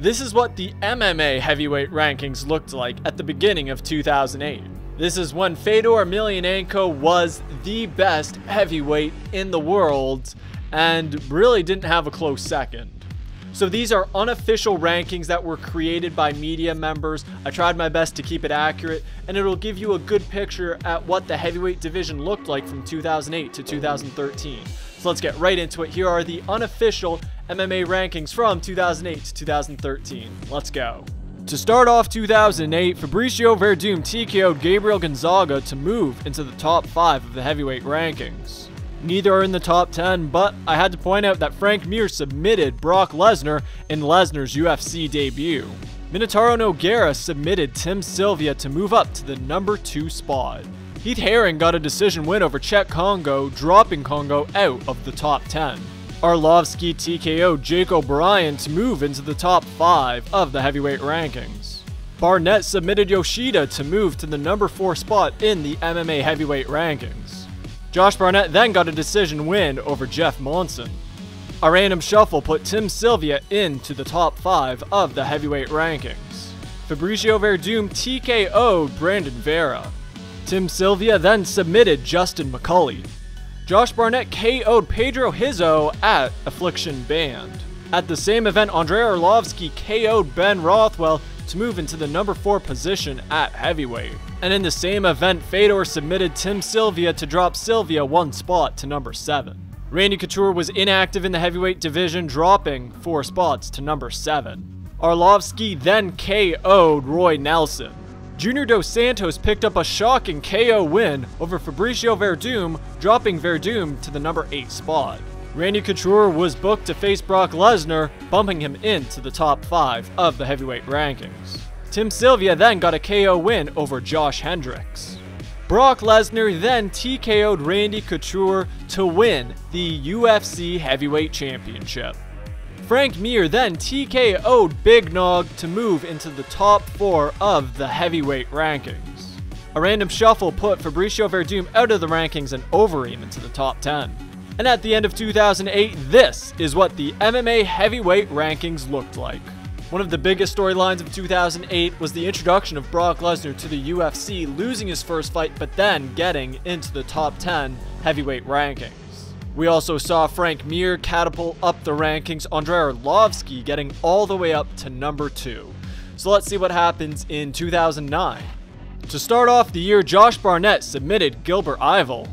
This is what the MMA heavyweight rankings looked like at the beginning of 2008. This is when Fedor Emelianenko was the best heavyweight in the world and really didn't have a close second. So these are unofficial rankings that were created by media members. I tried my best to keep it accurate, and it'll give you a good picture at what the heavyweight division looked like from 2008 to 2013. So let's get right into it. Here are the unofficial MMA rankings from 2008 to 2013. Let's go. To start off 2008, Fabricio Werdum TKO'd Gabriel Gonzaga to move into the top 5 of the heavyweight rankings. Neither are in the top 10, but I had to point out that Frank Mir submitted Brock Lesnar in Lesnar's UFC debut. Minotauro Nogueira submitted Tim Sylvia to move up to the number 2 spot. Heath Herring got a decision win over Cheick Kongo, dropping Kongo out of the top 10. Arlovsky TKO'd Jake O'Brien to move into the top 5 of the heavyweight rankings. Barnett submitted Yoshida to move to the number 4 spot in the MMA heavyweight rankings. Josh Barnett then got a decision win over Jeff Monson. A random shuffle put Tim Sylvia into the top 5 of the heavyweight rankings. Fabricio Werdum TKO'd Brandon Vera. Tim Sylvia then submitted Justin McCulley. Josh Barnett KO'd Pedro Hizzo at Affliction Band. At the same event, Andrei Arlovsky KO'd Ben Rothwell to move into the number 4 position at heavyweight. And in the same event, Fedor submitted Tim Sylvia to drop Sylvia 1 spot to number 7. Randy Couture was inactive in the heavyweight division, dropping 4 spots to number 7. Arlovsky then KO'd Roy Nelson. Junior Dos Santos picked up a shocking KO win over Fabricio Werdum, dropping Werdum to the number 8 spot. Randy Couture was booked to face Brock Lesnar, bumping him into the top 5 of the heavyweight rankings. Tim Sylvia then got a KO win over Josh Hendricks. Brock Lesnar then TKO'd Randy Couture to win the UFC Heavyweight Championship. Frank Mir then TKO'd Big Nog to move into the top 4 of the heavyweight rankings. A random shuffle put Fabricio Werdum out of the rankings and Overeem into the top 10. And at the end of 2008, this is what the MMA heavyweight rankings looked like. One of the biggest storylines of 2008 was the introduction of Brock Lesnar to the UFC, losing his first fight but then getting into the top 10 heavyweight rankings. We also saw Frank Mir catapult up the rankings, Andrei Arlovsky getting all the way up to number 2. So let's see what happens in 2009. To start off the year, Josh Barnett submitted Gilbert Yvel.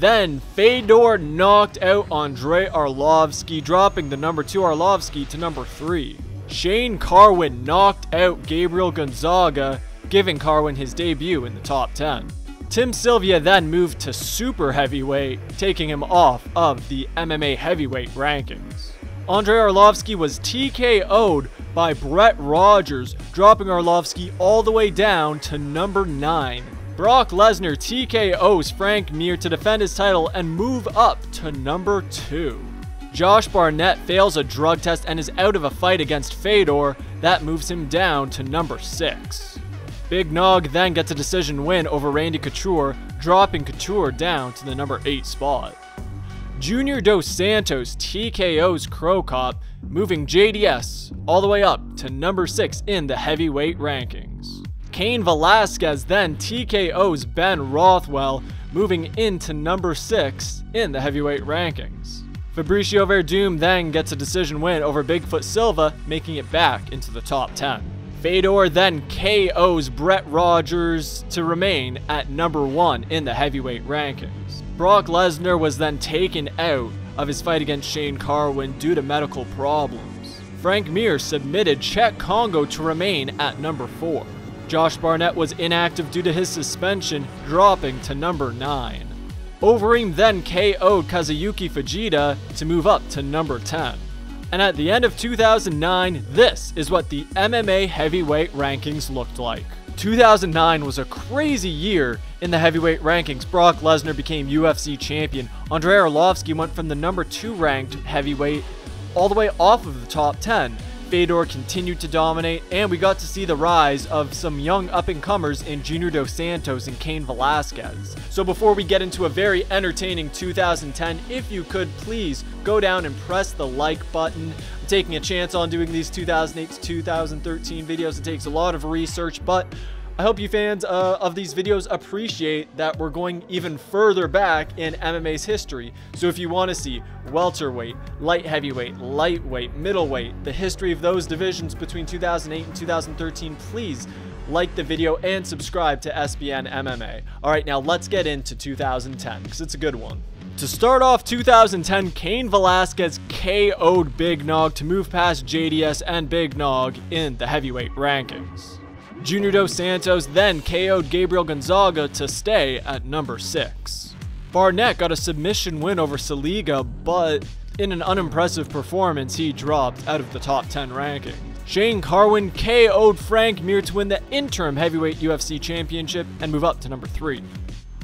Then Fedor knocked out Andrei Arlovsky, dropping the number 2 Arlovsky to number 3. Shane Carwin knocked out Gabriel Gonzaga, giving Carwin his debut in the top 10. Tim Sylvia then moved to super heavyweight, taking him off of the MMA heavyweight rankings. Andrei Arlovsky was TKO'd by Brett Rogers, dropping Arlovsky all the way down to number 9. Brock Lesnar TKO's Frank Mir to defend his title and move up to number 2. Josh Barnett fails a drug test and is out of a fight against Fedor. That moves him down to number 6. Big Nog then gets a decision win over Randy Couture, dropping Couture down to the number 8 spot. Junior Dos Santos TKO's Crow Cop, moving JDS all the way up to number 6 in the heavyweight rankings. Cain Velasquez then TKO's Ben Rothwell, moving into number 6 in the heavyweight rankings. Fabricio Werdum then gets a decision win over Bigfoot Silva, making it back into the top 10. Fedor then KO's Brett Rogers to remain at number 1 in the heavyweight rankings. Brock Lesnar was then taken out of his fight against Shane Carwin due to medical problems. Frank Mir submitted Cheick Kongo to remain at number 4. Josh Barnett was inactive due to his suspension, dropping to number 9. Overeem then KO'd Kazuyuki Fujita to move up to number 10. And at the end of 2009, this is what the MMA heavyweight rankings looked like. 2009 was a crazy year in the heavyweight rankings. Brock Lesnar became UFC champion. Andrei Arlovsky went from the number 2 ranked heavyweight all the way off of the top 10. Fedor continued to dominate, and we got to see the rise of some young up-and-comers in Junior Dos Santos and Cain Velasquez. So before we get into a very entertaining 2010, if you could please go down and press the like button. I'm taking a chance on doing these 2008 to 2013 videos. It takes a lot of research, but I hope you fans of these videos appreciate that we're going even further back in MMA's history. So if you want to see welterweight, light heavyweight, lightweight, middleweight, the history of those divisions between 2008 and 2013, please like the video and subscribe to SBN MMA. Alright, now let's get into 2010, because it's a good one. To start off 2010, Cain Velasquez KO'd Big Nog to move past JDS and Big Nog in the heavyweight rankings. Junior Dos Santos then KO'd Gabriel Gonzaga to stay at number 6. BARNETT got a submission win over Saliga, but in an unimpressive performance, he dropped out of the top 10 ranking. Shane Carwin KO'd Frank Mir to win the interim heavyweight UFC championship and move up to number 3.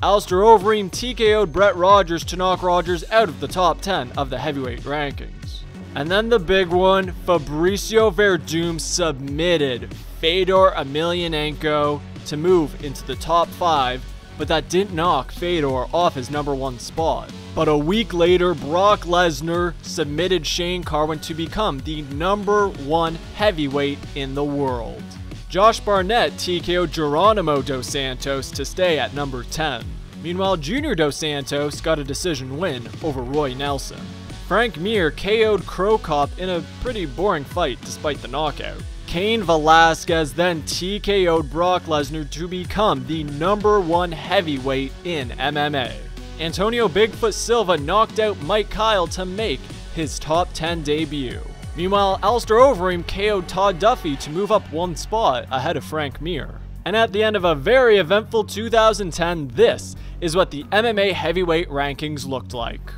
Alistair Overeem TKO'd Brett Rogers to knock Rogers out of the top 10 of the heavyweight rankings. And then the big one, Fabricio Werdum submitted Fedor Emelianenko to move into the top 5, but that didn't knock Fedor off his number 1 spot. But a week later, Brock Lesnar submitted Shane Carwin to become the number 1 heavyweight in the world. Josh Barnett TKO'd Geronimo Dos Santos to stay at number 10. Meanwhile, Junior Dos Santos got a decision win over Roy Nelson. Frank Mir KO'd Crow Cop in a pretty boring fight despite the knockout. Cain Velasquez then TKO'd Brock Lesnar to become the number 1 heavyweight in MMA. Antonio Bigfoot Silva knocked out Mike Kyle to make his top 10 debut. Meanwhile, Alistair Overeem KO'd Todd Duffy to move up 1 spot ahead of Frank Mir. And at the end of a very eventful 2010, this is what the MMA heavyweight rankings looked like.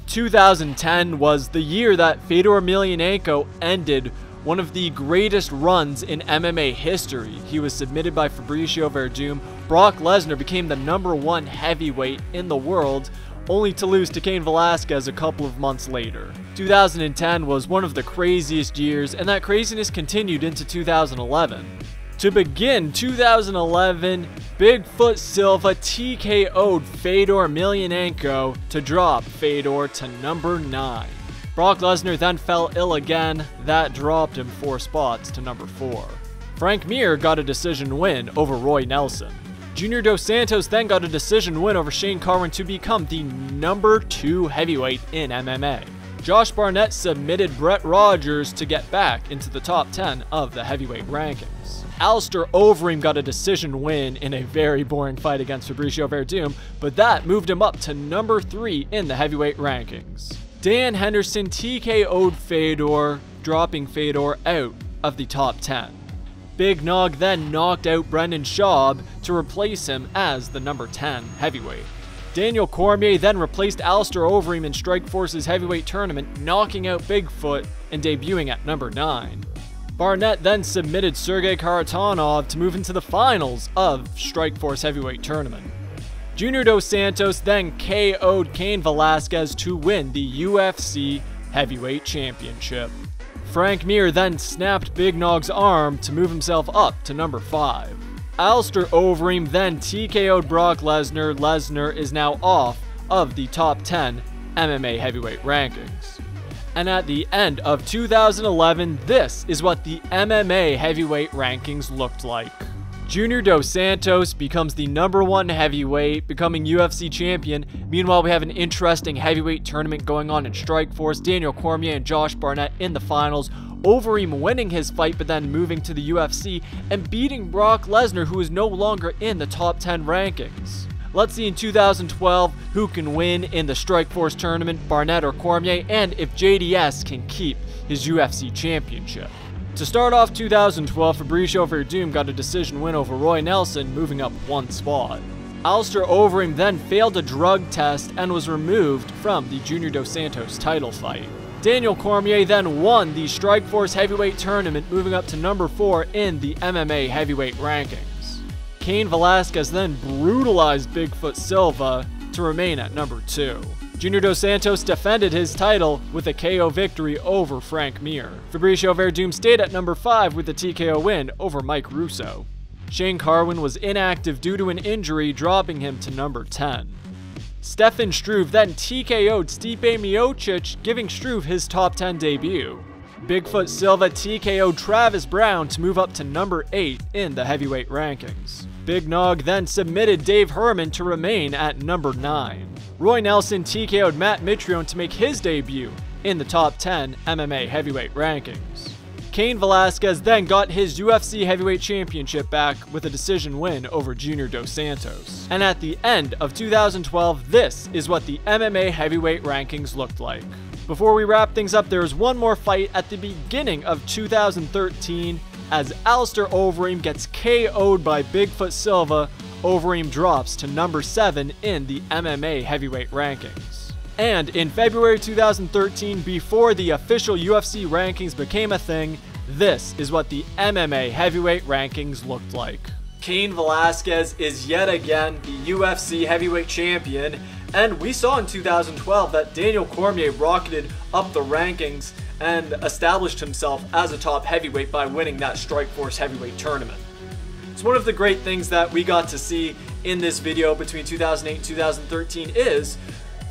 2010 was the year that Fedor Emelianenko ended one of the greatest runs in MMA history. He was submitted by Fabricio Werdum. Brock Lesnar became the number 1 heavyweight in the world, only to lose to Cain Velasquez a couple of months later. 2010 was one of the craziest years, and that craziness continued into 2011. To begin 2011, Bigfoot Silva TKO'd Fedor Emelianenko to drop Fedor to number 9. Brock Lesnar then fell ill again. That dropped him 4 spots to number 4. Frank Mir got a decision win over Roy Nelson. Junior Dos Santos then got a decision win over Shane Carwin to become the number 2 heavyweight in MMA. Josh Barnett submitted Brett Rogers to get back into the top 10 of the heavyweight rankings. Alistair Overeem got a decision win in a very boring fight against Fabricio Werdum, but that moved him up to number 3 in the heavyweight rankings. Dan Henderson TKO'd Fedor, dropping Fedor out of the top 10. Big Nog then knocked out Brendan Schaub to replace him as the number 10 heavyweight. Daniel Cormier then replaced Alistair Overeem in Strikeforce's heavyweight tournament, knocking out Bigfoot and debuting at number 9. Barnett then submitted Sergey KHARITONOV to move into the finals of Strikeforce heavyweight tournament. Junior Dos Santos then KO'd Cain Velasquez to win the UFC heavyweight championship. Frank Mir then snapped Big Nog's arm to move himself up to number 5. Alistair Overeem then TKO'd Brock Lesnar. Lesnar is now off of the top 10 MMA heavyweight rankings. And at the end of 2011, this is what the MMA heavyweight rankings looked like. Junior Dos Santos becomes the number 1 heavyweight, becoming UFC champion. Meanwhile, we have an interesting heavyweight tournament going on in Strikeforce. Daniel Cormier and Josh Barnett in the finals. Overeem winning his fight, but then moving to the UFC and beating Brock Lesnar, who is no longer in the top 10 rankings. Let's see in 2012 who can win in the Strikeforce tournament, Barnett or Cormier, and if JDS can keep his UFC championship. To start off 2012, Fabricio Werdum got a decision win over Roy Nelson, moving up 1 spot. Alistair Overeem then failed a drug test and was removed from the Junior Dos Santos title fight. Daniel Cormier then won the Strikeforce heavyweight tournament, moving up to number 4 in the MMA heavyweight rankings. Cain Velasquez then brutalized Bigfoot Silva to remain at number 2. Junior Dos Santos defended his title with a KO victory over Frank Mir. Fabricio Werdum stayed at number 5 with a TKO win over Mike Russo. Shane Carwin was inactive due to an injury, dropping him to number 10. Stefan Struve then TKO'd Stipe Miocic, giving Struve his top 10 debut. Bigfoot Silva TKO'd Travis Brown to move up to number 8 in the heavyweight rankings. Big Nog then submitted Dave Herman to remain at number 9. Roy Nelson TKO'd Matt Mitrione to make his debut in the top 10 MMA heavyweight rankings. Cain Velasquez then got his UFC heavyweight championship back with a decision win over Junior Dos Santos. And at the end of 2012, this is what the MMA heavyweight rankings looked like. Before we wrap things up, there is one more fight at the beginning of 2013 as Alistair Overeem gets KO'd by Bigfoot Silva. Overeem drops to number 7 in the MMA heavyweight rankings. And in February 2013, before the official UFC rankings became a thing, this is what the MMA heavyweight rankings looked like. Cain Velasquez is yet again the UFC heavyweight champion, and we saw in 2012 that Daniel Cormier rocketed up the rankings and established himself as a top heavyweight by winning that Strikeforce heavyweight tournament. It's one of the great things that we got to see in this video between 2008 and 2013 is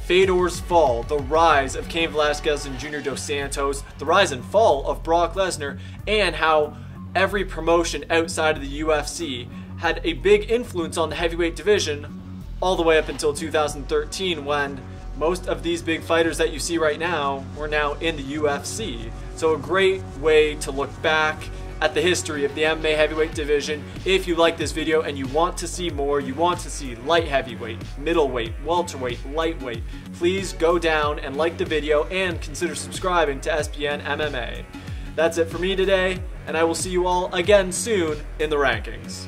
Fedor's fall, the rise of Cain Velasquez and Junior Dos Santos, the rise and fall of Brock Lesnar, and how every promotion outside of the UFC had a big influence on the heavyweight division all the way up until 2013, when most of these big fighters that you see right now were now in the UFC. So a great way to look back at the history of the MMA heavyweight division. If you like this video and you want to see more, you want to see light heavyweight, middleweight, welterweight, lightweight, please go down and like the video and consider subscribing to SPN MMA. That's it for me today, and I will see you all again soon in the rankings.